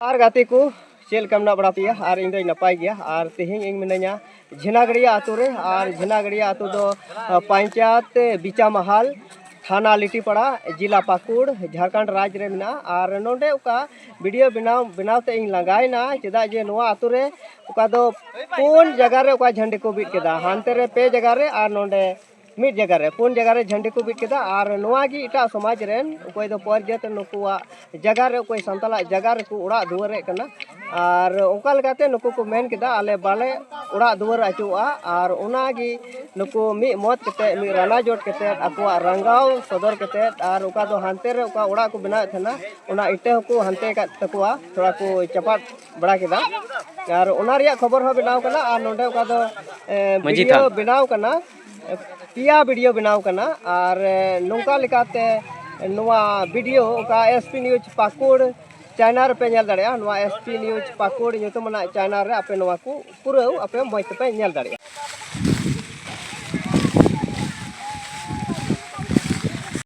और गाते को चेल कमना बड़ा पिया और इन दो नपाय गया और तेहिं इन मिनाया झिनागड़िया आतु रे और झिनागड़िया आतु दो पंचायत बिचा महल थाना लिटीपड़ा जिला पाकुड़ झारखंड राज्य रे मिना और नोंडे उका वीडियो बनाव बनावते इन लगायना चेदा जे नोआ आतु रे उका दो पुन जगह रे उका झंडे को बीट केदा हानते रे पे जगह रे और नोंडे मिड जगह रे पुन जगह रे झंडे को बीट केदा और नोआ गी इटा समाज रेन कोई दो पर जेते नुकुआ जगह रे कोई संताला जगह रे को उड़ा दुआर रे कना और ओका लगाते नुकु को मेन केदा आले बाले उड़ा दुआर अचुआ और ओनागी नुकु मी मत केते मी राना जोट केते अकुआ रंगाव सदर केते और ओका दो हानते रे ओका उड़ा को बनाव थना ओना इटे को हानते का तकुआ थोड़ा को चपाट बड़ा केदा और ओना रिया खबर हो बनाव कना और नोंडे ओका दो वीडियो बनाव कना पिया वीडियो बनाव कना और नोंका लेकाते नोआ वीडियो ओका एसपी न्यूज पाकुड़ चैनल पे नेल दाड़िया नोआ एसपी न्यूज पाकुड़ ᱧᱩᱛᱩᱢᱟᱱᱟᱜ चैनल रे आपे नोआ को पूरा आपे मज पे नेल दाड़िया।